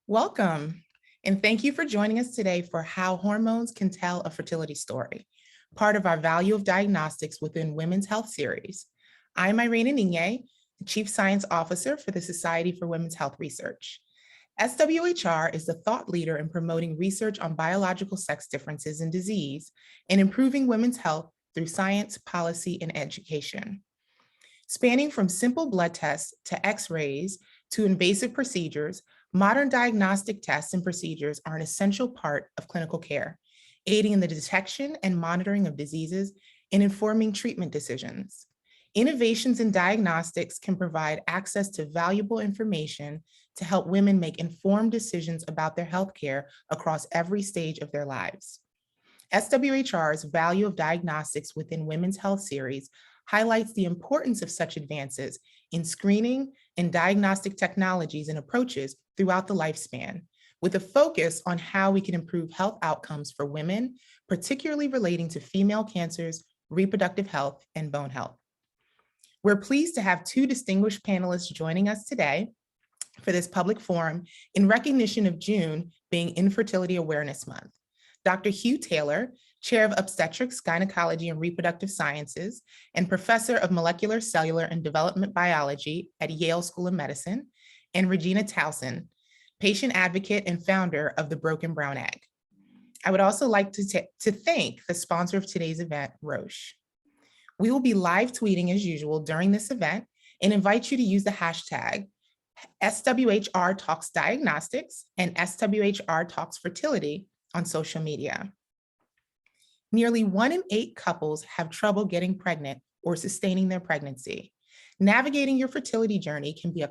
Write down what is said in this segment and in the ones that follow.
Welcome, and thank you for joining us today for How Hormones Can Tell a Fertility Story, part of our Value of Diagnostics within Women's Health series. I'm Irene Ninye, the Chief Science Officer for the Society for Women's Health Research. SWHR is the thought leader in promoting research on biological sex differences in disease and improving women's health through science, policy, and education. Spanning from simple blood tests to X-rays to invasive procedures, modern diagnostic tests and procedures are an essential part of clinical care, aiding in the detection and monitoring of diseases and informing treatment decisions. Innovations in diagnostics can provide access to valuable information to help women make informed decisions about their healthcare across every stage of their lives. SWHR's Value of Diagnostics within Women's Health series highlights the importance of such advances in screening and diagnostic technologies and approaches throughout the lifespan, with a focus on how we can improve health outcomes for women, particularly relating to female cancers, reproductive health, and bone health. We're pleased to have two distinguished panelists joining us today for this public forum in recognition of June being Infertility Awareness Month. Dr. Hugh Taylor, Chair of Obstetrics, Gynecology, and Reproductive Sciences, and Professor of Molecular, Cellular, and Development Biology at Yale School of Medicine, and Regina Towson, patient advocate and founder of the Broken Brown Egg. I would also like to thank the sponsor of today's event, Roche. We will be live tweeting as usual during this event and invite you to use the hashtag SWHR Talks Diagnostics and SWHR Talks Fertility on social media. Nearly 1 in 8 couples have trouble getting pregnant or sustaining their pregnancy. Navigating your fertility journey can be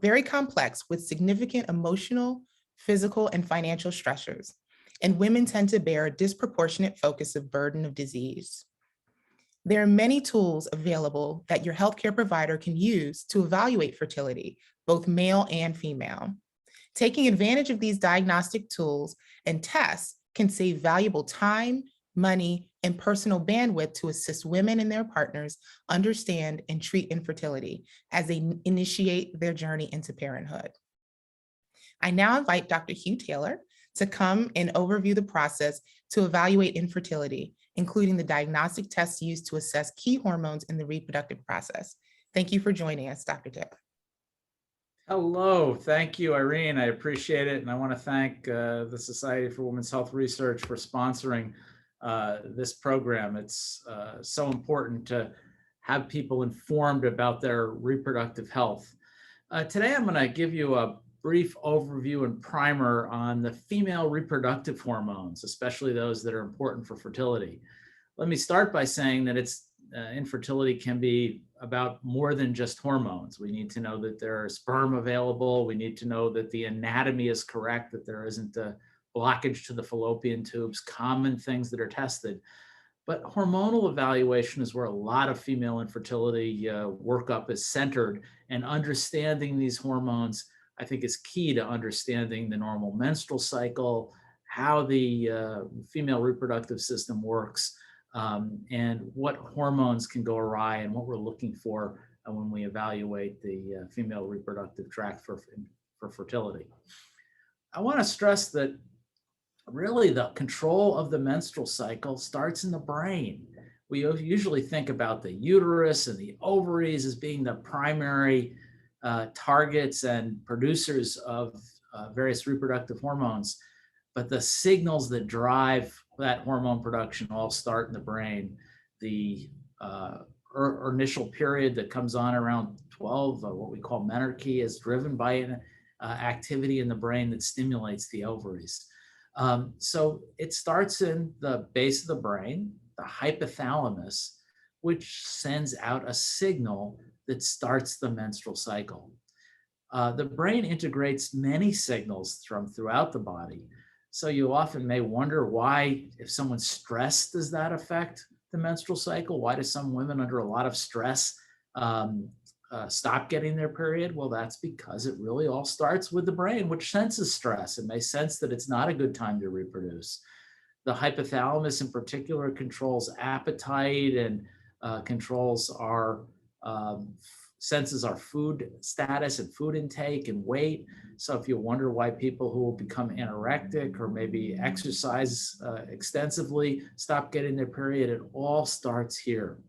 very complex with significant emotional, physical, and financial stressors, and women tend to bear a disproportionate focus of burden of disease. There are many tools available that your healthcare provider can use to evaluate fertility, both male and female. Taking advantage of these diagnostic tools and tests can save valuable time, money, and personal bandwidth to assist women and their partners understand and treat infertility as they initiate their journey into parenthood. I now invite Dr. Hugh Taylor to come and overview the process to evaluate infertility, including the diagnostic tests used to assess key hormones in the reproductive process. Thank you for joining us, Dr. Taylor. Hello, thank you, Irene. I appreciate it. And I want to thank the Society for Women's Health Research for sponsoring this program. It's so important to have people informed about their reproductive health. Today, I'm going to give you a brief overview and primer on the female reproductive hormones, especially those that are important for fertility. Let me start by saying that infertility can be about more than just hormones. We need to know that there are sperm available. We need to know that the anatomy is correct, that there isn't a blockage to the fallopian tubes, common things that are tested. But hormonal evaluation is where a lot of female infertility workup is centered, and understanding these hormones, I think, is key to understanding the normal menstrual cycle, how the female reproductive system works, and what hormones can go awry and what we're looking for when we evaluate the female reproductive tract for fertility. I want to stress that really the control of the menstrual cycle starts in the brain. We usually think about the uterus and the ovaries as being the primary targets and producers of various reproductive hormones, but the signals that drive that hormone production all start in the brain. The initial period that comes on around 12, what we call menarche, is driven by an activity in the brain that stimulates the ovaries. So it starts in the base of the brain, the hypothalamus, which sends out a signal that starts the menstrual cycle. The brain integrates many signals from throughout the body. So you often may wonder why, if someone's stressed, does that affect the menstrual cycle? Why do some women under a lot of stress stop getting their period? Well, that's because it really all starts with the brain, which senses stress. It may sense that it's not a good time to reproduce. The hypothalamus in particular controls appetite and controls our senses our food status and food intake and weight. So if you wonder why people who will become anorectic or maybe exercise extensively stop getting their period, it all starts here.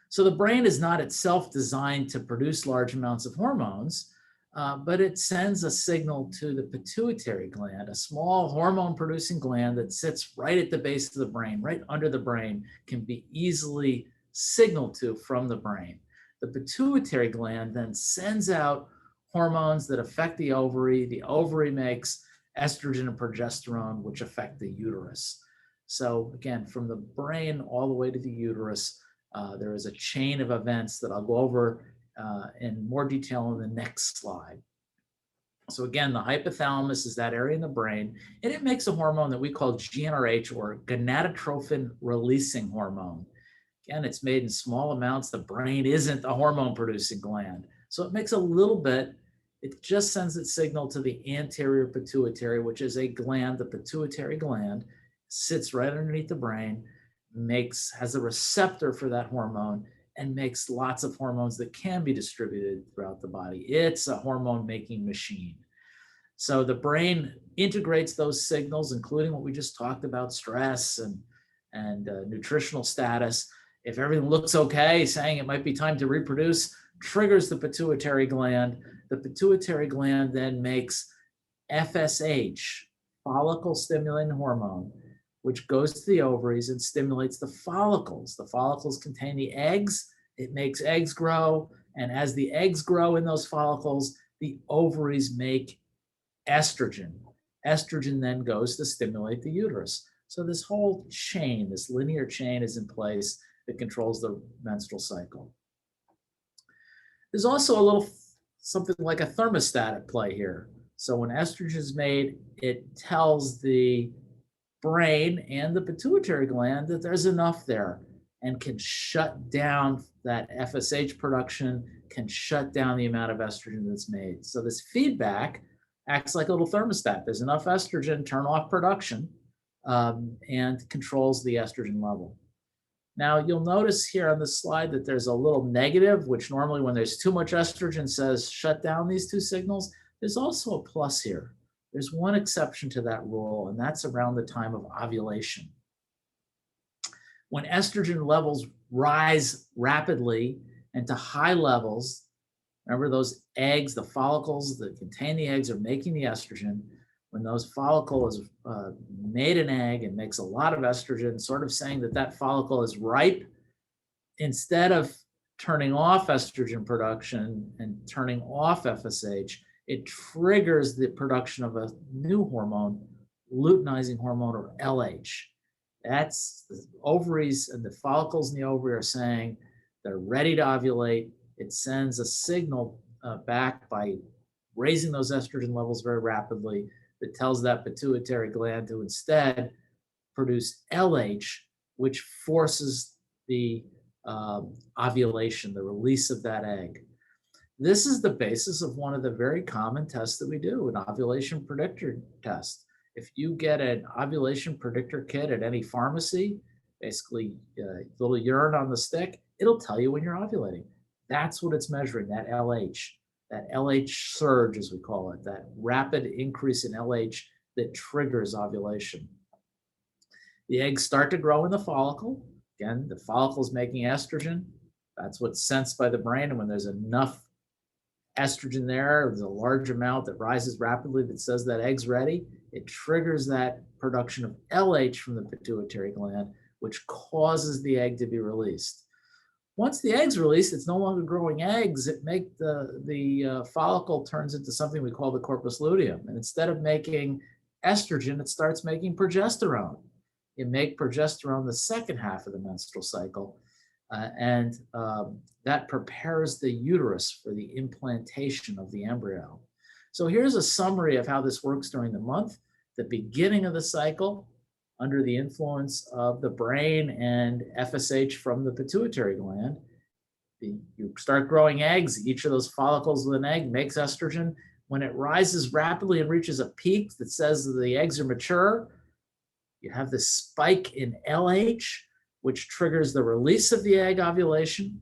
So the brain is not itself designed to produce large amounts of hormones, but it sends a signal to the pituitary gland, a small hormone producing gland that sits right at the base of the brain, right under the brain, can be easily signaled to from the brain. The pituitary gland then sends out hormones that affect the ovary. The ovary makes estrogen and progesterone, which affect the uterus. So again, from the brain all the way to the uterus, there is a chain of events that I'll go over in more detail in the next slide. So again, the hypothalamus is that area in the brain, and it makes a hormone that we call GnRH, or gonadotrophin releasing hormone. Again, it's made in small amounts. The brain isn't a hormone producing gland. So it makes a little bit, it just sends its signal to the anterior pituitary, which is a gland, the pituitary gland, sits right underneath the brain, has a receptor for that hormone, and makes lots of hormones that can be distributed throughout the body. It's a hormone making machine. So the brain integrates those signals, including what we just talked about, stress and nutritional status. If everything looks okay, saying it might be time to reproduce, triggers the pituitary gland. The pituitary gland then makes FSH, follicle stimulating hormone, which goes to the ovaries and stimulates the follicles. The follicles contain the eggs. It makes eggs grow. And as the eggs grow in those follicles, the ovaries make estrogen. Estrogen then goes to stimulate the uterus. So this whole chain, this linear chain, is in place that controls the menstrual cycle. There's also a little something like a thermostat at play here. So when estrogen is made, it tells the brain and the pituitary gland that there's enough there and can shut down that FSH production, can shut down the amount of estrogen that's made. So this feedback acts like a little thermostat. There's enough estrogen, turn off production, and controls the estrogen level. Now you'll notice here on this slide that there's a little negative, which normally when there's too much estrogen says shut down these two signals. There's also a plus here. There's one exception to that rule, and that's around the time of ovulation. When estrogen levels rise rapidly and to high levels, remember those eggs, the follicles that contain the eggs are making the estrogen. When those follicles made an egg and makes a lot of estrogen, sort of saying that that follicle is ripe, instead of turning off estrogen production and turning off FSH, it triggers the production of a new hormone, luteinizing hormone, or LH. That's the ovaries, and the follicles in the ovary are saying they're ready to ovulate. It sends a signal back by raising those estrogen levels very rapidly that tells that pituitary gland to instead produce LH, which forces the ovulation, the release of that egg. This is the basis of one of the very common tests that we do, an ovulation predictor test. If you get an ovulation predictor kit at any pharmacy, basically a little urine on the stick, it'll tell you when you're ovulating. That's what it's measuring, that LH surge, as we call it, that rapid increase in LH that triggers ovulation. The eggs start to grow in the follicle. Again, the follicle is making estrogen. That's what's sensed by the brain. And when there's enough estrogen there's a large amount that rises rapidly that says that egg's ready, it triggers that production of LH from the pituitary gland, which causes the egg to be released. Once the egg's released, it's no longer growing eggs. It makes the follicle turns into something we call the corpus luteum. And instead of making estrogen, it starts making progesterone. You make progesterone the second half of the menstrual cycle. And that prepares the uterus for the implantation of the embryo. So here's a summary of how this works during the month. The beginning of the cycle, under the influence of the brain and FSH from the pituitary gland, you start growing eggs. Each of those follicles with an egg makes estrogen. When it rises rapidly and reaches a peak that says that the eggs are mature, you have this spike in LH, which triggers the release of the egg ovulation.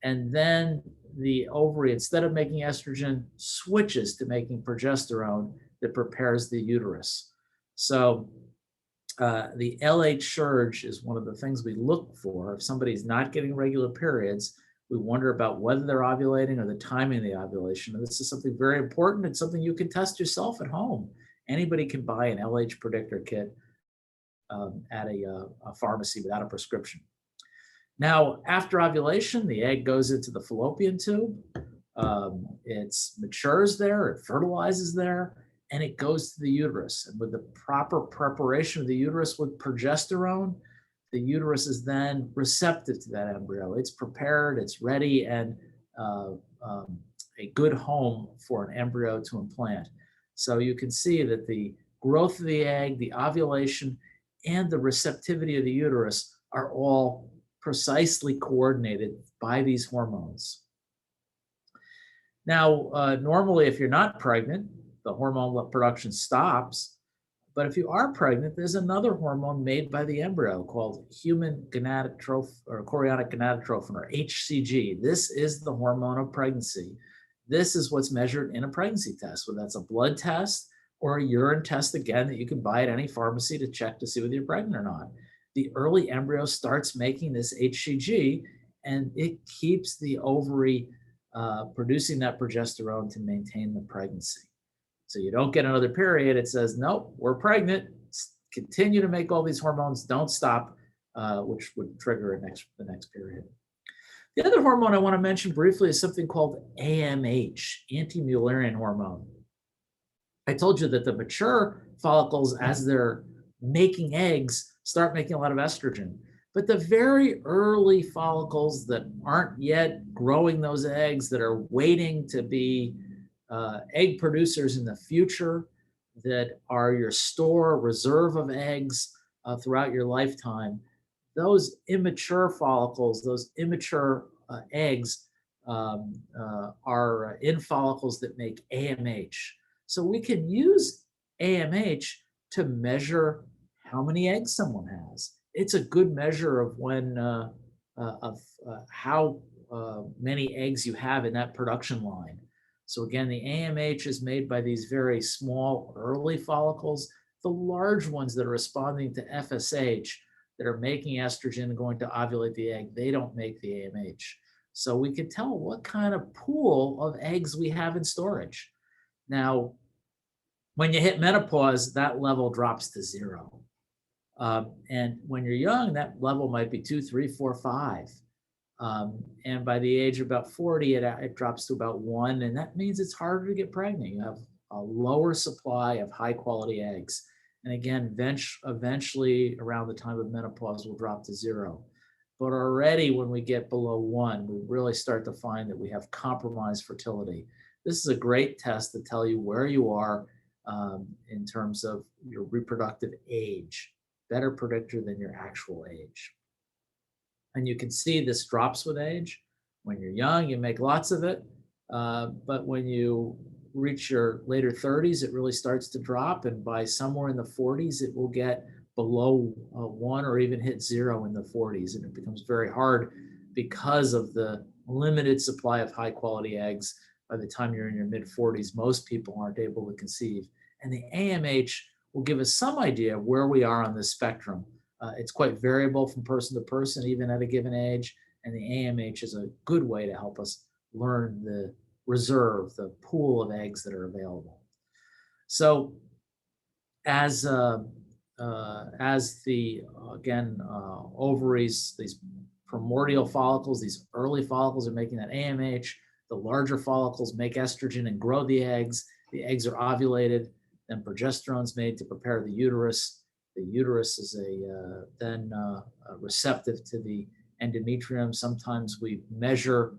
And then the ovary, instead of making estrogen, switches to making progesterone that prepares the uterus. So the LH surge is one of the things we look for. If somebody's not getting regular periods, we wonder about whether they're ovulating or the timing of the ovulation. And this is something very important. It's something you can test yourself at home. Anybody can buy an LH predictor kit at a pharmacy without a prescription. Now, after ovulation, the egg goes into the fallopian tube. It matures there, it fertilizes there, and it goes to the uterus. And with the proper preparation of the uterus with progesterone, the uterus is then receptive to that embryo. It's prepared, it's ready, and a good home for an embryo to implant. So you can see that the growth of the egg, the ovulation, and the receptivity of the uterus are all precisely coordinated by these hormones. Now, normally, if you're not pregnant, the hormone production stops. But if you are pregnant, there's another hormone made by the embryo called human gonadotrophin or chorionic gonadotrophin, or HCG. This is the hormone of pregnancy. This is what's measured in a pregnancy test, whether that's a blood test or a urine test, again, that you can buy at any pharmacy to check to see whether you're pregnant or not. The early embryo starts making this HCG, and it keeps the ovary producing that progesterone to maintain the pregnancy. So you don't get another period. It says, nope, we're pregnant. Continue to make all these hormones. Don't stop, which would trigger the next period. The other hormone I want to mention briefly is something called AMH, anti-Mullerian hormone. I told you that the mature follicles, as they're making eggs, start making a lot of estrogen. But the very early follicles that aren't yet growing those eggs, that are waiting to be egg producers in the future, that are your store reserve of eggs throughout your lifetime, those immature follicles, those immature eggs are in follicles that make AMH. So we can use AMH to measure how many eggs someone has. It's a good measure of when how many eggs you have in that production line. So again, the AMH is made by these very small early follicles. The large ones that are responding to FSH, that are making estrogen and going to ovulate the egg, they don't make the AMH. So we can tell what kind of pool of eggs we have in storage. Now, when you hit menopause, that level drops to 0. And when you're young, that level might be 2, 3, 4, 5. And by the age of about 40, it drops to about 1. And that means it's harder to get pregnant. You have a lower supply of high quality eggs. And again, eventually around the time of menopause, will drop to 0. But already when we get below 1, we really start to find that we have compromised fertility. This is a great test to tell you where you are in terms of your reproductive age, better predictor than your actual age. And you can see this drops with age. When you're young, you make lots of it. But when you reach your later 30s, it really starts to drop. And by somewhere in the 40s, it will get below 1 or even hit 0 in the 40s. And it becomes very hard because of the limited supply of high quality eggs. By the time you're in your mid 40s, most people aren't able to conceive. And the AMH will give us some idea of where we are on this spectrum. It's quite variable from person to person, even at a given age. And the AMH is a good way to help us learn the reserve, the pool of eggs that are available. So as the, ovaries, these primordial follicles, these early follicles are making that AMH, the larger follicles make estrogen and grow the eggs are ovulated, then progesterone is made to prepare the uterus. The uterus is then receptive to the endometrium. Sometimes we measure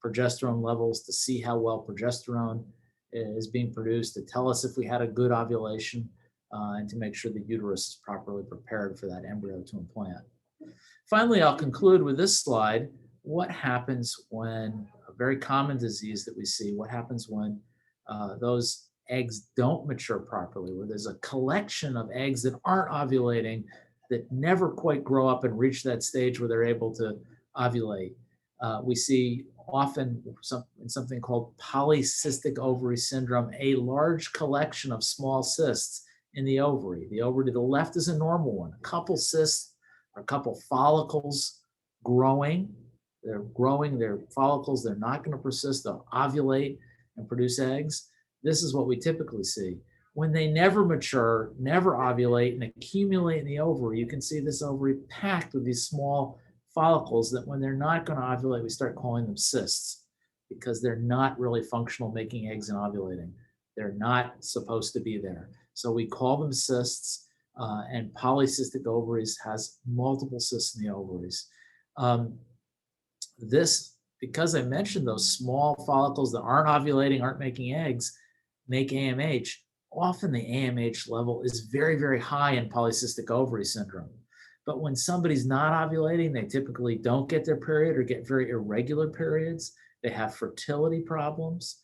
progesterone levels to see how well progesterone is being produced, to tell us if we had a good ovulation, and to make sure the uterus is properly prepared for that embryo to implant. Finally, I'll conclude with this slide. What happens when a very common disease that we see, what happens when those eggs don't mature properly, where there's a collection of eggs that aren't ovulating, that never quite grow up and reach that stage where they're able to ovulate. We see often something called polycystic ovary syndrome, a large collection of small cysts in the ovary. The ovary to the left is a normal one, a couple cysts or a couple follicles growing. They're growing, they're follicles, they're not going to persist, they'll ovulate and produce eggs. This is what we typically see. When they never mature, never ovulate, and accumulate in the ovary, you can see this ovary packed with these small follicles that when they're not going to ovulate, we start calling them cysts because they're not really functional making eggs and ovulating. They're not supposed to be there. So we call them cysts, and polycystic ovaries has multiple cysts in the ovaries. Because I mentioned those small follicles that aren't ovulating, aren't making eggs, make AMH. Often the AMH level is very, very high in polycystic ovary syndrome. But when somebody's not ovulating, they typically don't get their period or get very irregular periods. They have fertility problems.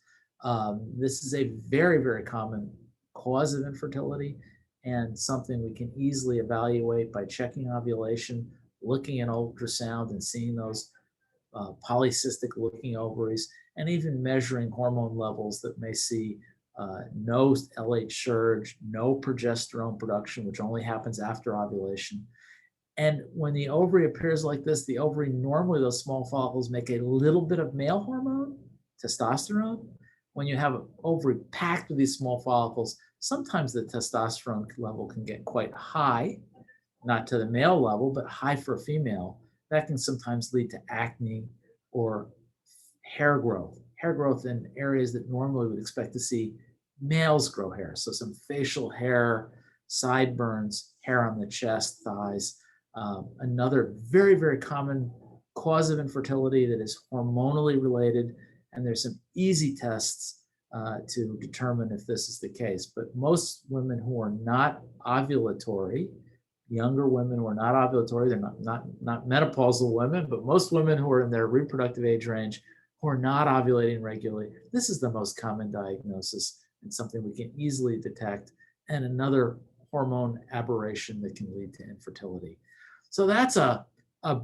This is a very, very common cause of infertility and something we can easily evaluate by checking ovulation, looking at ultrasound and seeing those polycystic looking ovaries, and even measuring hormone levels that may see no LH surge, no progesterone production, which only happens after ovulation. And when the ovary appears like this, the ovary, normally those small follicles make a little bit of male hormone, testosterone. When you have an ovary packed with these small follicles, sometimes the testosterone level can get quite high, not to the male level, but high for a female. That can sometimes lead to acne or hair growth in areas that normally would expect to see males grow hair. So some facial hair, sideburns, hair on the chest, thighs. Another very, very common cause of infertility that is hormonally related. And there's some easy tests to determine if this is the case. But most women who are not ovulatory, younger women who are not ovulatory, they're not menopausal women, but most women who are in their reproductive age range who are not ovulating regularly, this is the most common diagnosis and something we can easily detect, and another hormone aberration that can lead to infertility. So that's a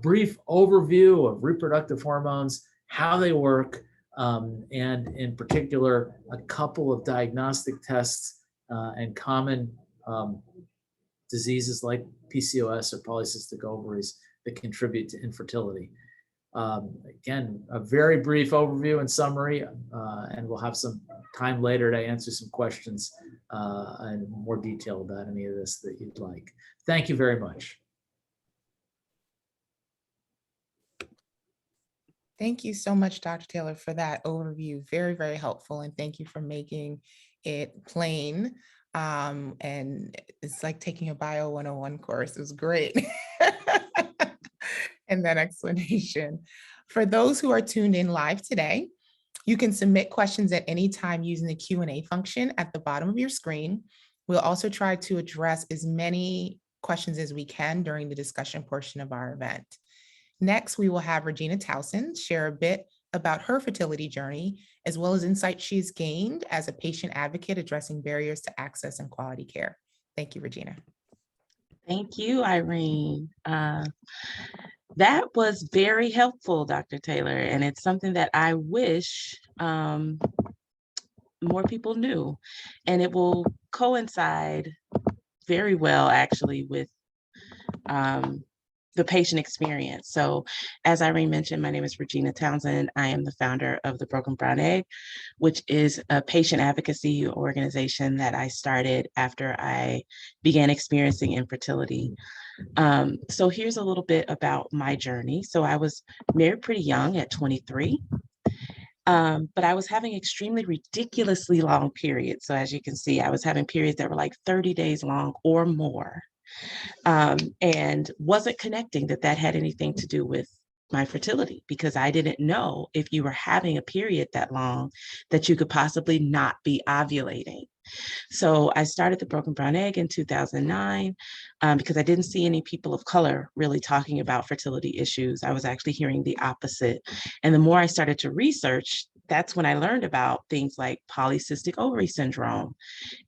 brief overview of reproductive hormones, how they work, and in particular, a couple of diagnostic tests and common diseases like PCOS or polycystic ovaries that contribute to infertility. Again, a very brief overview and summary, and we'll have some time later to answer some questions in more detail about any of this that you'd like. Thank you very much. Thank you so much, Dr. Taylor, for that overview. Very, very helpful. And thank you for making it plain. And it's like taking a Bio 101 course. It was great. And that explanation. For those who are tuned in live today, you can submit questions at any time using the Q&A function at the bottom of your screen. We'll also try to address as many questions as we can during the discussion portion of our event. Next, we will have Regina Towson share a bit about her fertility journey, as well as insights she's gained as a patient advocate addressing barriers to access and quality care. Thank you, Regina. Thank you, Irene. That was very helpful, Dr. Taylor, and it's something that I wish more people knew, and it will coincide very well, actually, with the patient experience. So as Irene mentioned, my name is Regina Townsend. I am the founder of the Broken Brown Egg, which is a patient advocacy organization that I started after I began experiencing infertility. So here's a little bit about my journey. So I was married pretty young at 23, but I was having extremely ridiculously long periods. So as you can see, I was having periods that were like 30 days long or more. And wasn't connecting that had anything to do with my fertility, because I didn't know if you were having a period that long that you could possibly not be ovulating. So I started the Broken Brown Egg in 2009 because I didn't see any people of color really talking about fertility issues. I was actually hearing the opposite. And the more I started to research, that's when I learned about things like polycystic ovary syndrome.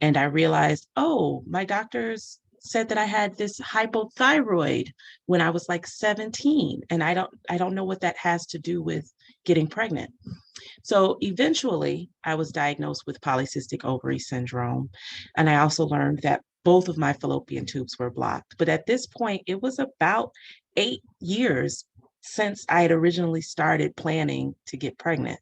And I realized, oh, my doctor's said that I had this hypothyroid when I was like 17. And I don't know what that has to do with getting pregnant. So eventually I was diagnosed with polycystic ovary syndrome. And I also learned that both of my fallopian tubes were blocked. But at this point, it was about 8 years since I had originally started planning to get pregnant.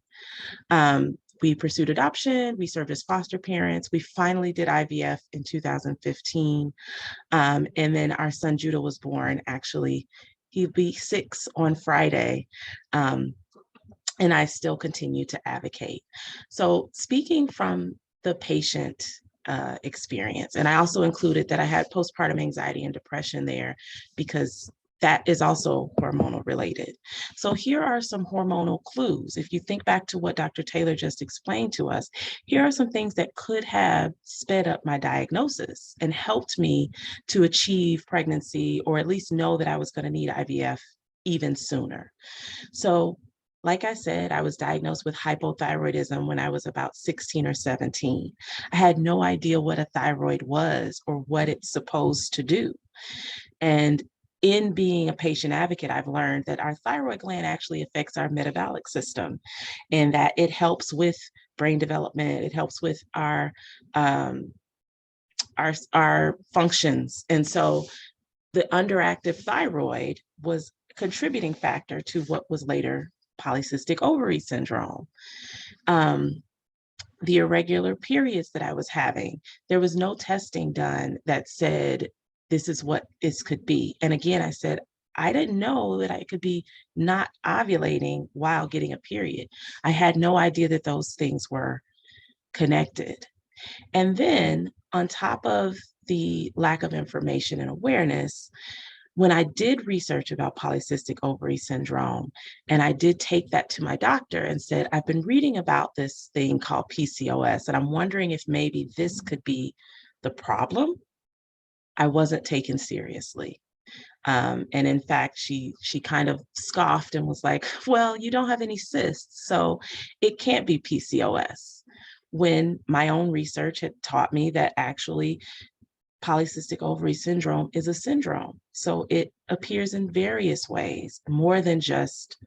We pursued adoption, we served as foster parents, we finally did IVF in 2015. And then our son Judah was born, actually. He'll be 6 on Friday. And I still continue to advocate. So speaking from the patient experience, and I also included that I had postpartum anxiety and depression there because that is also hormonal related. So here are some hormonal clues. If you think back to what Dr. Taylor just explained to us, here are some things that could have sped up my diagnosis and helped me to achieve pregnancy, or at least know that I was going to need IVF even sooner. So like I said, I was diagnosed with hypothyroidism when I was about 16 or 17. I had no idea what a thyroid was or what it's supposed to do. And in being a patient advocate, I've learned that our thyroid gland actually affects our metabolic system, and that it helps with brain development. It helps with our functions. And so the underactive thyroid was a contributing factor to what was later polycystic ovary syndrome. The irregular periods that I was having, there was no testing done that said, this is what this could be. And again, I said, I didn't know that I could be not ovulating while getting a period. I had no idea that those things were connected. And then on top of the lack of information and awareness, when I did research about polycystic ovary syndrome, and I did take that to my doctor and said, I've been reading about this thing called PCOS, and I'm wondering if maybe this could be the problem, I wasn't taken seriously. And in fact, she kind of scoffed and was like, well, you don't have any cysts, so it can't be PCOS. When my own research had taught me that actually polycystic ovary syndrome is a syndrome. So it appears in various ways, more than just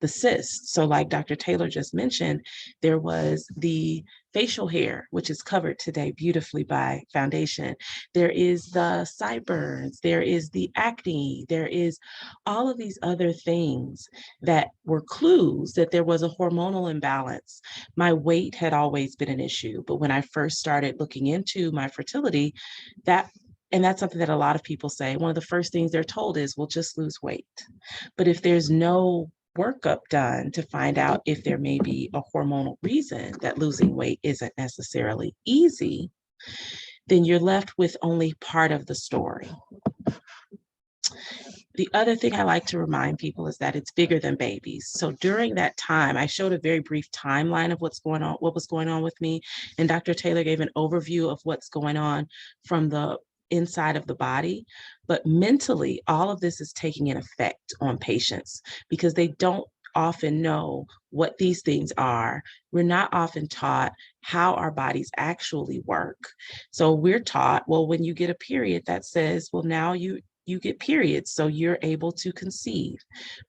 the cysts. So like Dr. Taylor just mentioned, there was the facial hair, which is covered today beautifully by foundation. There is the sideburns, there is the acne, there is all of these other things that were clues that there was a hormonal imbalance. My weight had always been an issue, but when I first started looking into my fertility, and that's something that a lot of people say, one of the first things they're told is, well, just lose weight. But if there's no workup done to find out if there may be a hormonal reason that losing weight isn't necessarily easy, then you're left with only part of the story. The other thing I like to remind people is that it's bigger than babies. So during that time, I showed a very brief timeline of what was going on with me. And Dr. Taylor gave an overview of what's going on from the inside of the body. But mentally, all of this is taking an effect on patients because they don't often know what these things are. We're not often taught how our bodies actually work. So we're taught, well, when you get a period, that says, well, now you get periods, so you're able to conceive.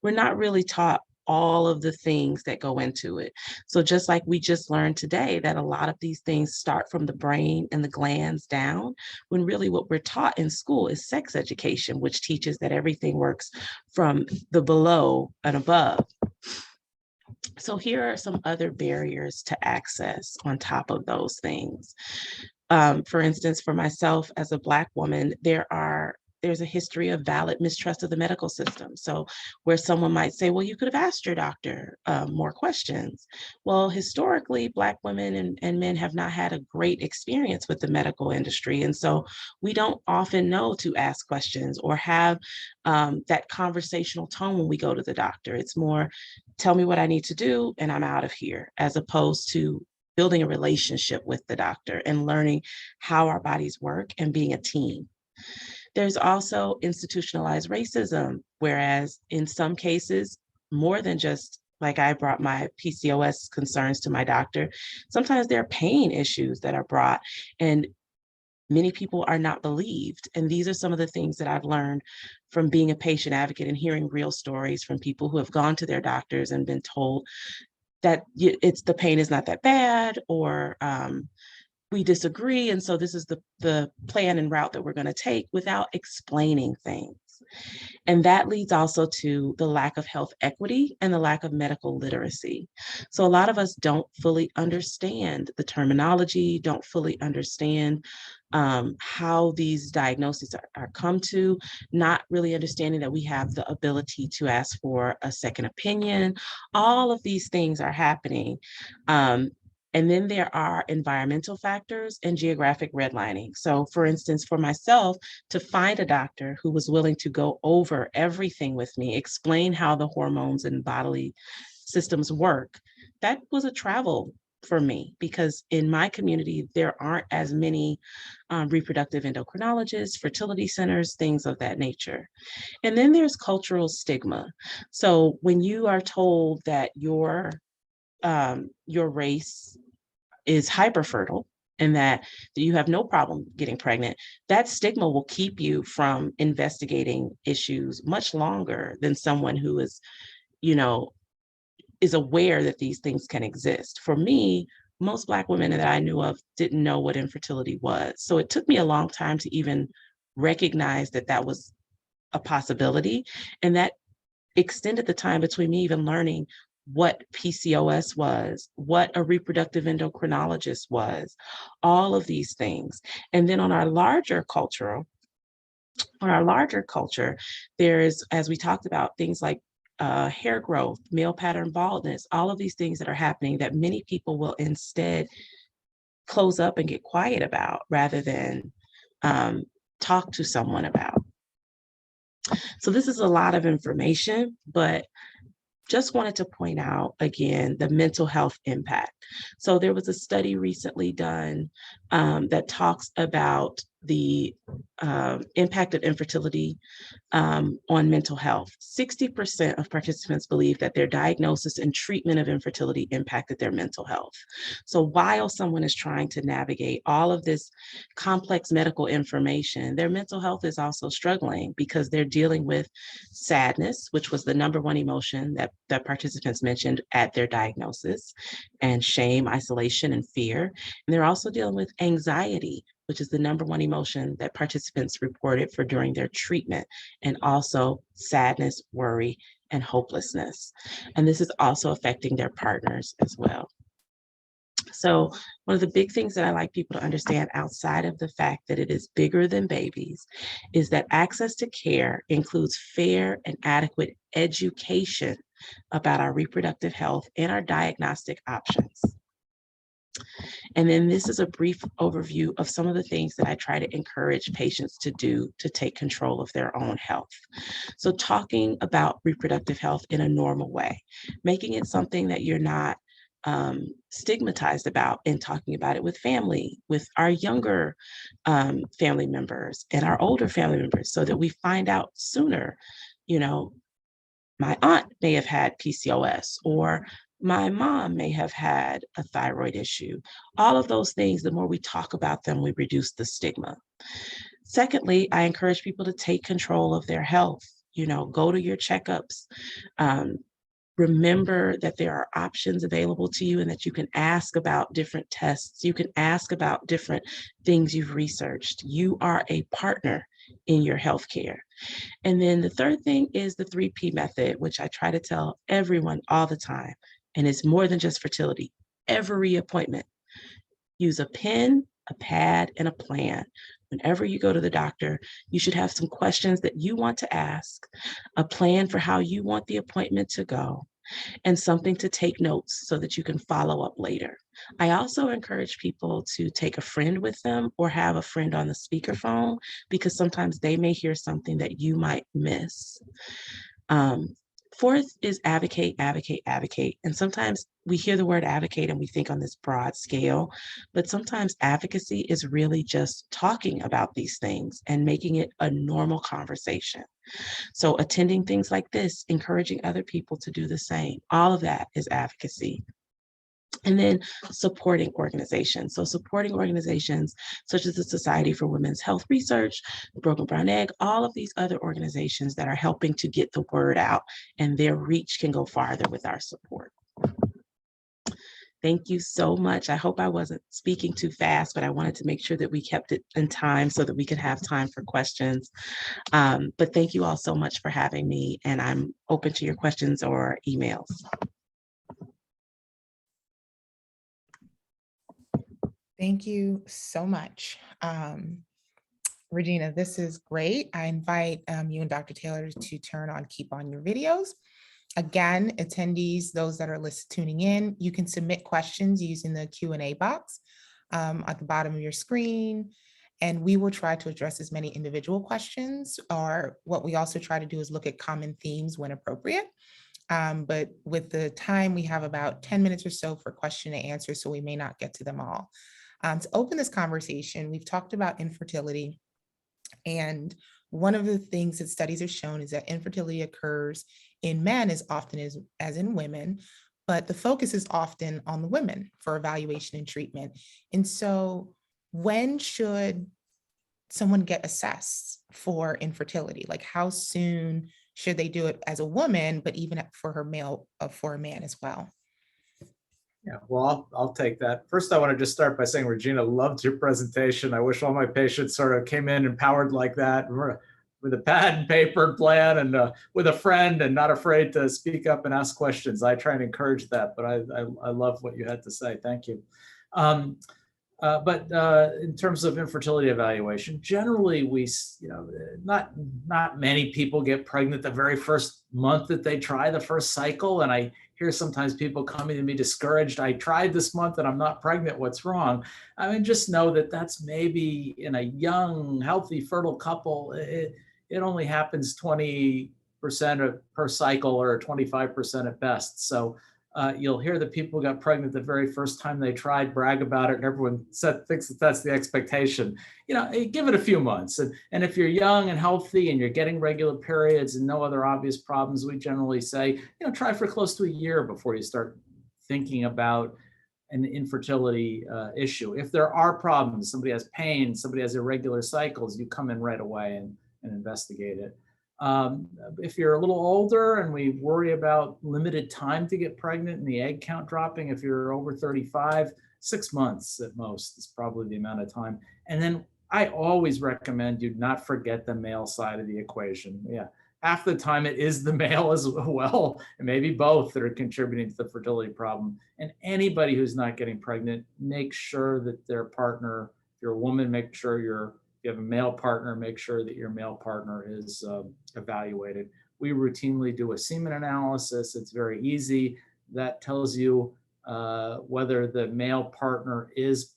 We're not really taught all of the things that go into it. So just like we just learned today that a lot of these things start from the brain and the glands down, when really what we're taught in school is sex education, which teaches that everything works from the below and above. So here are some other barriers to access on top of those things. For instance, for myself as a Black woman, there's a history of valid mistrust of the medical system. So where someone might say, well, you could have asked your doctor more questions. Well, historically, Black women and men have not had a great experience with the medical industry. And so we don't often know to ask questions or have that conversational tone when we go to the doctor. It's more, tell me what I need to do and I'm out of here, as opposed to building a relationship with the doctor and learning how our bodies work and being a team. There's also institutionalized racism, whereas in some cases, more than just like I brought my PCOS concerns to my doctor, sometimes there are pain issues that are brought. And Many people are not believed. And these are some of the things that I've learned from being a patient advocate and hearing real stories from people who have gone to their doctors and been told that the pain is not that bad, or we disagree. And so this is the plan and route that we're going to take, without explaining things. And that leads also to the lack of health equity and the lack of medical literacy. So a lot of us don't fully understand the terminology, don't fully understand how these diagnoses are come to, not really understanding that we have the ability to ask for a second opinion. All of these things are happening. And then there are environmental factors and geographic redlining. So for instance, for myself, to find a doctor who was willing to go over everything with me, explain how the hormones and bodily systems work, that was a travel for me, because in my community, there aren't as many reproductive endocrinologists, fertility centers, things of that nature. And then there's cultural stigma. So when you are told that your race is hyperfertile and that you have no problem getting pregnant, that stigma will keep you from investigating issues much longer than someone who is, is aware that these things can exist. For me, most Black women that I knew of didn't know what infertility was. So it took me a long time to even recognize that that was a possibility. And that extended the time between me even learning what PCOS was, what a reproductive endocrinologist was, all of these things. And then on our larger culture, there is, as we talked about, things like hair growth, male pattern baldness, all of these things that are happening that many people will instead close up and get quiet about, rather than talk to someone about. So this is a lot of information, but just wanted to point out again the mental health impact. So there was a study recently done that talks about the impact of infertility on mental health. 60% of participants believe that their diagnosis and treatment of infertility impacted their mental health. So while someone is trying to navigate all of this complex medical information, their mental health is also struggling, because they're dealing with sadness, which was the number one emotion that participants mentioned at their diagnosis, and shame, isolation, and fear. And they're also dealing with anxiety, which is the number one emotion that participants reported for during their treatment, and also sadness, worry, and hopelessness. And this is also affecting their partners as well. So one of the big things that I like people to understand, outside of the fact that it is bigger than babies, is that access to care includes fair and adequate education about our reproductive health and our diagnostic options. And then this is a brief overview of some of the things that I try to encourage patients to do to take control of their own health. So talking about reproductive health in a normal way, making it something that you're not stigmatized about, and talking about it with family, with our younger family members and our older family members, so that we find out sooner. My aunt may have had PCOS, or my mom may have had a thyroid issue. All of those things, the more we talk about them, we reduce the stigma. Secondly, I encourage people to take control of their health. Go to your checkups. Remember that there are options available to you, and that you can ask about different tests. You can ask about different things you've researched. You are a partner in your healthcare. And then the third thing is the 3P method, which I try to tell everyone all the time. And it's more than just fertility. Every appointment, use a pen, a pad, and a plan. Whenever you go to the doctor, you should have some questions that you want to ask, a plan for how you want the appointment to go, and something to take notes so that you can follow up later. I also encourage people to take a friend with them, or have a friend on the speakerphone, because sometimes they may hear something that you might miss. Fourth is advocate, advocate, advocate. And sometimes we hear the word advocate and we think on this broad scale, but sometimes advocacy is really just talking about these things and making it a normal conversation. So attending things like this, encouraging other people to do the same, all of that is advocacy. And then supporting organizations. So supporting organizations such as the Society for Women's Health Research, Broken Brown Egg, all of these other organizations that are helping to get the word out, and their reach can go farther with our support. Thank you so much. I hope I wasn't speaking too fast, but I wanted to make sure that we kept it in time so that we could have time for questions. But thank you all so much for having me, and I'm open to your questions or emails. Thank you so much. Regina, this is great. I invite you and Dr. Taylor to turn on, keep on your videos. Again, attendees, those that are tuning in, you can submit questions using the Q&A box at the bottom of your screen, and we will try to address as many individual questions, or what we also try to do is look at common themes when appropriate. But with the time, we have about 10 minutes or so for question and answer, so we may not get to them all. To open this conversation, we've talked about infertility, and one of the things that studies have shown is that infertility occurs in men as often as in women, but the focus is often on the women for evaluation and treatment. And so when should someone get assessed for infertility? Like, how soon should they do it as a woman, but even for a man as well? Yeah, well, I'll take that. First, I want to just start by saying, Regina, loved your presentation. I wish all my patients sort of came in empowered like that, with a pad and paper plan, and with a friend, and not afraid to speak up and ask questions. I try and encourage that, but I love what you had to say. Thank you. But in terms of infertility evaluation, generally not many people get pregnant the very first month that they try the first cycle. And I hear sometimes people coming to me discouraged. I tried this month and I'm not pregnant. What's wrong? I mean, just know that that's maybe in a young, healthy, fertile couple. It only happens 20% per cycle, or 25% at best. So you'll hear that people got pregnant the very first time they tried, brag about it, and everyone thinks that that's the expectation. Give it a few months. And if you're young and healthy and you're getting regular periods and no other obvious problems, we generally say, try for close to a year before you start thinking about an infertility issue. If there are problems, somebody has pain, somebody has irregular cycles, you come in right away and investigate it. If you're a little older and we worry about limited time to get pregnant and the egg count dropping, if you're over 35, 6 months at most is probably the amount of time. And then I always recommend you not forget the male side of the equation. Yeah, half the time it is the male as well, and maybe both, that are contributing to the fertility problem. And anybody who's not getting pregnant, make sure that their partner, if you're a woman, make sure you have a male partner, make sure that your male partner is evaluated. We routinely do a semen analysis. It's very easy. That tells you whether the male partner is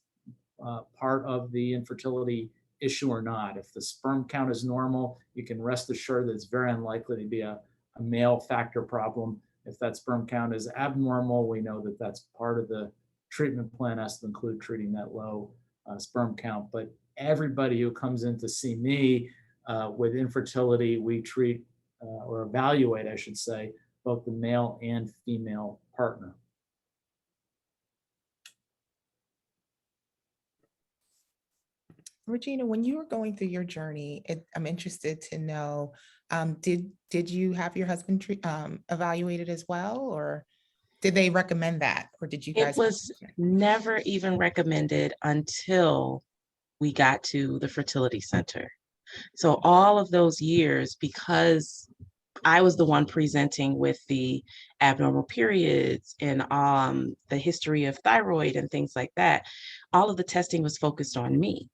part of the infertility issue or not. If the sperm count is normal, you can rest assured that it's very unlikely to be a male factor problem. If that sperm count is abnormal, we know that that's part of the treatment plan has to include treating that low sperm count. But everybody who comes in to see me with infertility, we treat or evaluate, I should say, both the male and female partner. Regina, when you were going through your journey, I'm interested to know, did you have your husband evaluated as well, or did they recommend that, or did you guys? It was never even recommended until we got to the fertility center. So all of those years, because I was the one presenting with the abnormal periods and the history of thyroid and things like that, all of the testing was focused on me.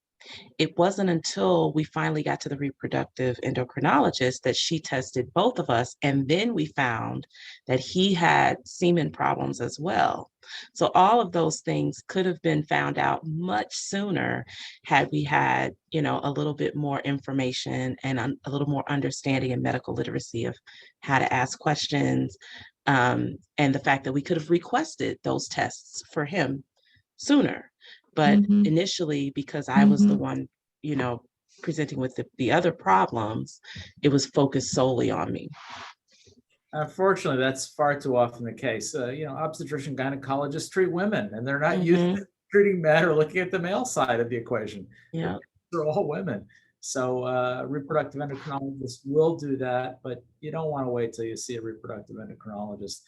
It wasn't until we finally got to the reproductive endocrinologist that she tested both of us. And then we found that he had semen problems as well. So all of those things could have been found out much sooner had we had, a little bit more information and a little more understanding and medical literacy of how to ask questions. And the fact that we could have requested those tests for him sooner. But initially, because I was the one, presenting with the other problems, it was focused solely on me. Unfortunately, that's far too often the case. Obstetrician gynecologists treat women, and they're not used to treating men or looking at the male side of the equation. Yeah. They're all women. So reproductive endocrinologists will do that, but you don't want to wait till you see a reproductive endocrinologist.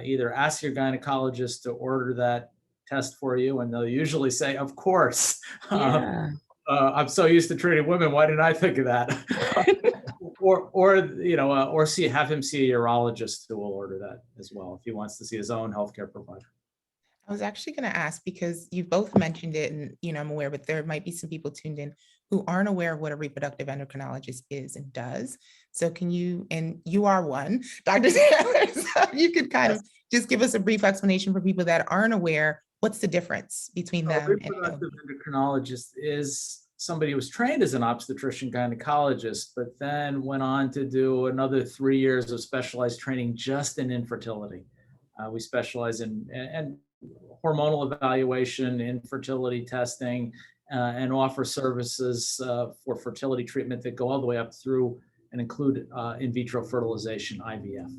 Either ask your gynecologist to order that test for you, and they'll usually say, of course. Yeah. I'm so used to treating women. Why didn't I think of that? or have him see a urologist who will order that as well if he wants to see his own healthcare provider. I was actually going to ask, because you both mentioned it, and I'm aware, but there might be some people tuned in who aren't aware of what a reproductive endocrinologist is and does. So can you, and you are one, Dr. Taylor, so you could kind of just give us a brief explanation for people that aren't aware, what's the difference between them? A reproductive endocrinologist is somebody who was trained as an obstetrician gynecologist, but then went on to do another 3 years of specialized training just in infertility. We specialize in hormonal evaluation, infertility testing, and offer services for fertility treatment that go all the way up through and include in vitro fertilization, IVF.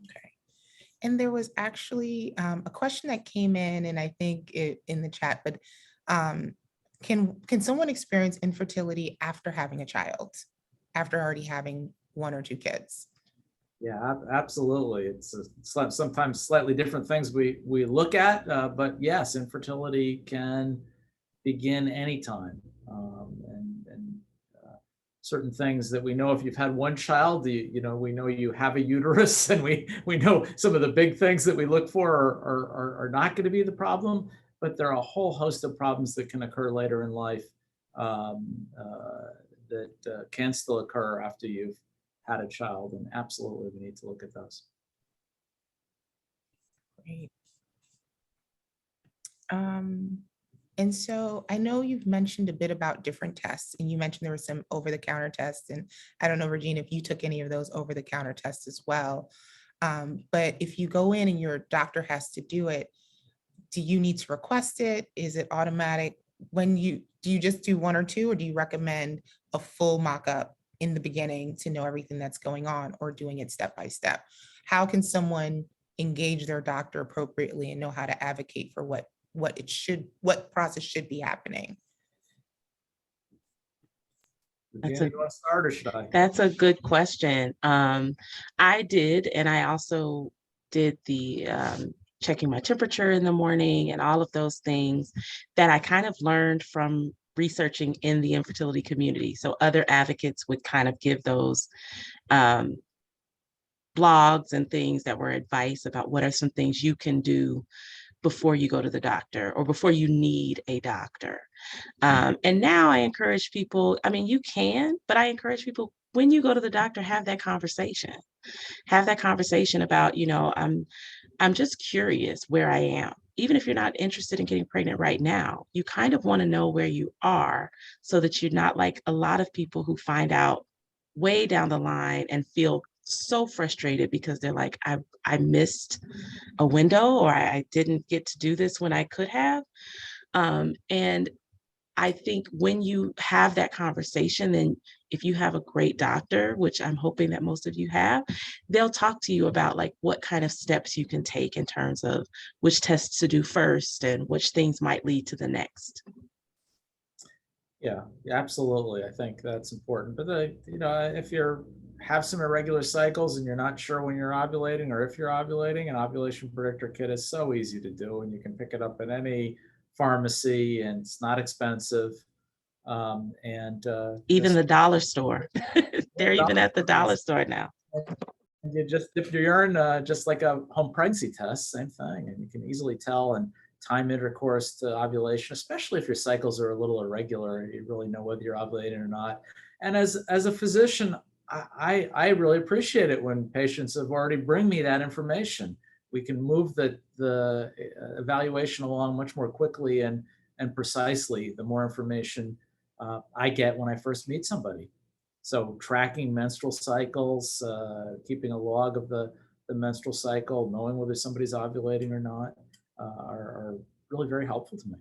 Okay. And there was actually a question that came in, and I think in the chat, but can someone experience infertility after having a child, after already having 1 or 2 kids? Yeah, absolutely. It's sometimes slightly different things we look at, but yes, infertility can begin anytime. And certain things that we know, if you've had 1 child, we know you have a uterus, and we know some of the big things that we look for are not going to be the problem, but there are a whole host of problems that can occur later in life that can still occur after you've had a child, and absolutely we need to look at those. Great. And so I know you've mentioned a bit about different tests, and you mentioned there were some over-the-counter tests, and I don't know, Regina, if you took any of those over-the-counter tests as well. But if you go in and your doctor has to do it, do you need to request it? Is it automatic? Do you just do 1 or 2, or do you recommend a full mock-up in the beginning to know everything that's going on, or doing it step by step? How can someone engage their doctor appropriately and know how to advocate for what process should be happening? That's you want to start, or should I? That's a good question. I did, and I also did the checking my temperature in the morning and all of those things that I kind of learned from researching in the infertility community. So other advocates would kind of give those blogs and things that were advice about what are some things you can do before you go to the doctor or before you need a doctor. And now I encourage people, I mean, you can, but I encourage people, when you go to the doctor, have that conversation. Have that conversation about, I'm just curious where I am. Even if you're not interested in getting pregnant right now, you kind of want to know where you are so that you're not like a lot of people who find out way down the line and feel so frustrated because they're like, I missed a window, or I didn't get to do this when I could have. And I think when you have that conversation, then if you have a great doctor, which I'm hoping that most of you have, they'll talk to you about like what kind of steps you can take in terms of which tests to do first and which things might lead to the next. Yeah, absolutely. I think that's important. But if you have some irregular cycles and you're not sure when you're ovulating or if you're ovulating, an ovulation predictor kit is so easy to do, and you can pick it up in any pharmacy, and it's not expensive. Even the dollar store. They're even at the dollar store now. And you just dip your urine, just like a home pregnancy test, same thing, and you can easily tell and time intercourse to ovulation, especially if your cycles are a little irregular. You really know whether you're ovulating or not. And as a physician, I really appreciate it when patients have already bring me that information. We can move the evaluation along much more quickly and precisely the more information I get when I first meet somebody. So tracking menstrual cycles, keeping a log of the menstrual cycle, knowing whether somebody's ovulating or not, are really very helpful to me.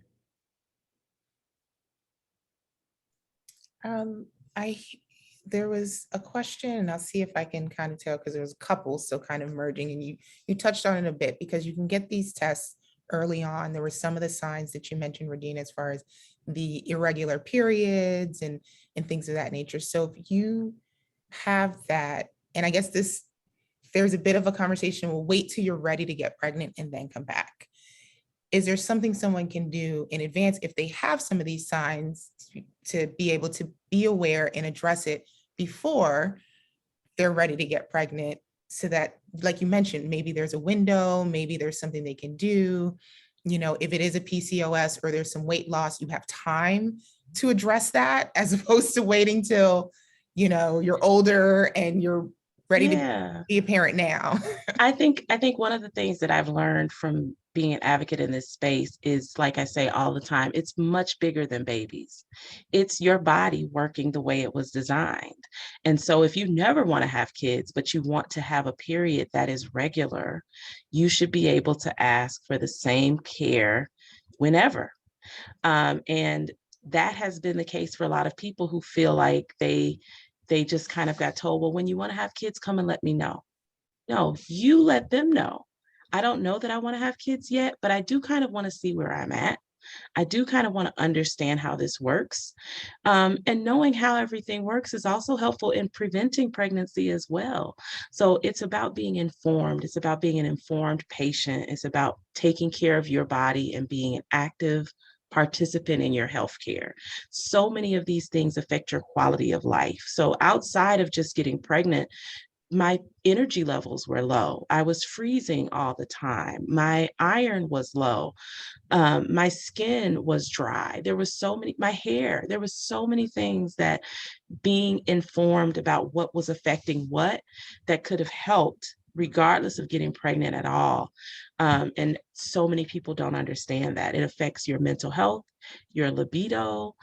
there was a question, and I'll see if I can kind of tell, because there was a couple still kind of merging, and you touched on it a bit, because you can get these tests early on. There were some of the signs that you mentioned, Regina, as far as the irregular periods and things of that nature. So if you have that, and I guess there's a bit of a conversation, we'll wait till you're ready to get pregnant and then come back. Is there something someone can do in advance if they have some of these signs to be able to be aware and address it before they're ready to get pregnant, so that, like you mentioned, maybe there's a window, maybe there's something they can do, if it is a PCOS or there's some weight loss, you have time to address that, as opposed to waiting till, you're older and you're ready to be a parent now. I think one of the things that I've learned from being an advocate in this space is, like I say all the time, it's much bigger than babies. It's your body working the way it was designed. And so if you never want to have kids, but you want to have a period that is regular, you should be able to ask for the same care whenever. And that has been the case for a lot of people who feel like they just kind of got told, well, when you want to have kids, come and let me know. No, you let them know. I don't know that I want to have kids yet, but I do kind of want to see where I'm at. I do kind of want to understand how this works. And knowing how everything works is also helpful in preventing pregnancy as well. So it's about being informed. It's about being an informed patient. It's about taking care of your body and being an active participant in your healthcare. So many of these things affect your quality of life. So outside of just getting pregnant, my energy levels were low. I was freezing all the time. My iron was low. My skin was dry. There was my hair, there was so many things that being informed about what was affecting what that could have helped regardless of getting pregnant at all. And so many people don't understand that. It affects your mental health, your libido,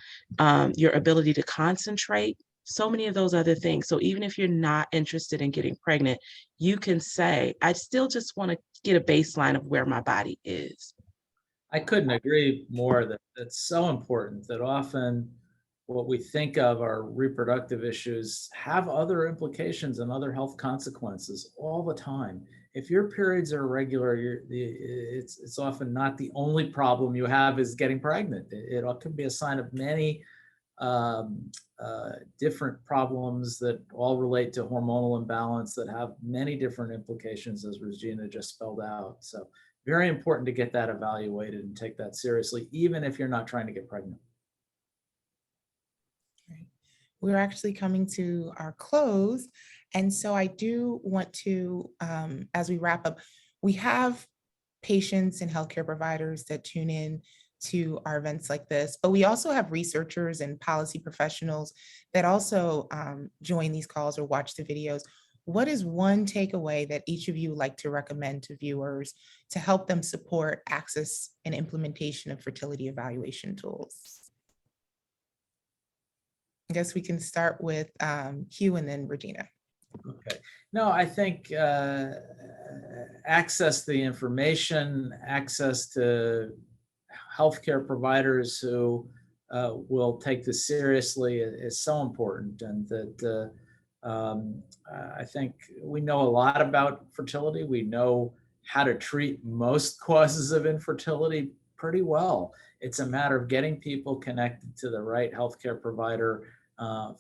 your ability to concentrate, so many of those other things. So even if you're not interested in getting pregnant, you can say, I still just want to get a baseline of where my body is. I couldn't agree more that it's so important that often what we think of are reproductive issues have other implications and other health consequences all the time. If your periods are irregular, it's often not the only problem you have is getting pregnant. It could be a sign of many different problems that all relate to hormonal imbalance that have many different implications, as Regina just spelled out. So very important to get that evaluated and take that seriously, even if you're not trying to get pregnant. Right. We're actually coming to our close. And so I do want to, as we wrap up, we have patients and healthcare providers that tune in to our events like this, but we also have researchers and policy professionals that also join these calls or watch the videos. What is one takeaway that each of you would like to recommend to viewers to help them support access and implementation of fertility evaluation tools? I guess we can start with Hugh and then Regina. Okay. No, I think access to the information, access to healthcare providers who will take this seriously is so important. And that I think we know a lot about fertility. We know how to treat most causes of infertility pretty well. It's a matter of getting people connected to the right healthcare provider,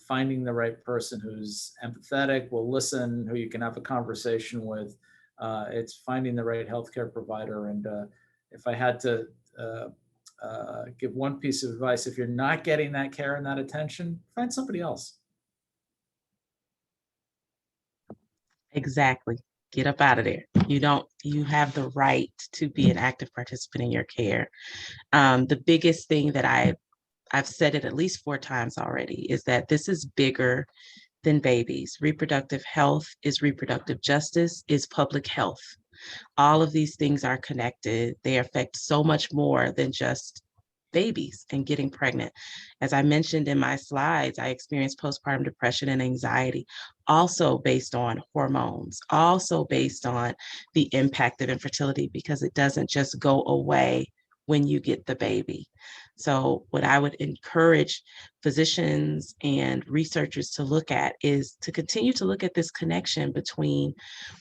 finding the right person who's empathetic, will listen, who you can have a conversation with. It's finding the right healthcare provider. And if I had to give one piece of advice, if you're not getting that care and that attention, find somebody else. Exactly. Get up out of there. You have the right to be an active participant in your care. The biggest thing that I've said it at least 4 times already is that this is bigger than babies. Reproductive health is reproductive justice, is public health. All of these things are connected. They affect so much more than just babies and getting pregnant. As I mentioned in my slides, I experienced postpartum depression and anxiety, also based on hormones, also based on the impact of infertility, because it doesn't just go away when you get the baby. So what I would encourage physicians and researchers to look at is to continue to look at this connection between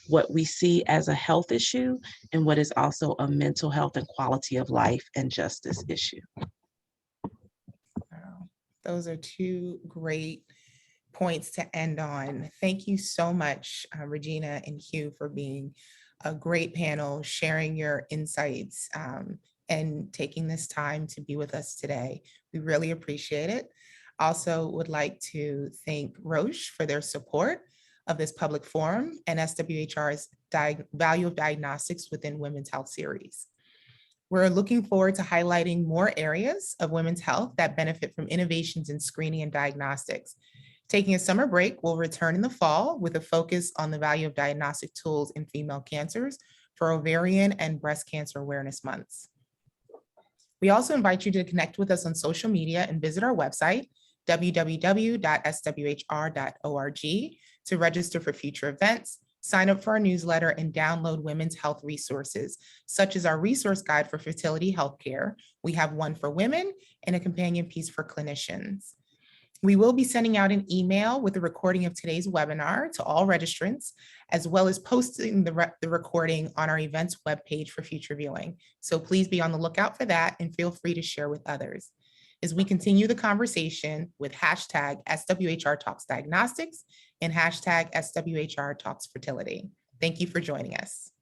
what we see as a health issue and what is also a mental health and quality of life and justice issue. Wow. Those are two great points to end on. Thank you so much, Regina and Hugh, for being a great panel, sharing your insights, and taking this time to be with us today. We really appreciate it. Also would like to thank Roche for their support of this public forum and SWHR's Value of Diagnostics within Women's Health series. We're looking forward to highlighting more areas of women's health that benefit from innovations in screening and diagnostics. Taking a summer break, we'll return in the fall with a focus on the value of diagnostic tools in female cancers for ovarian and breast cancer awareness months. We also invite you to connect with us on social media and visit our website, www.swhr.org, to register for future events, sign up for our newsletter, and download women's health resources, such as our resource guide for fertility healthcare. We have one for women and a companion piece for clinicians. We will be sending out an email with a recording of today's webinar to all registrants, as well as posting the recording on our events webpage for future viewing. So please be on the lookout for that and feel free to share with others. As we continue the conversation with hashtag SWHR Talks Diagnostics and hashtag SWHR Talks Fertility. Thank you for joining us.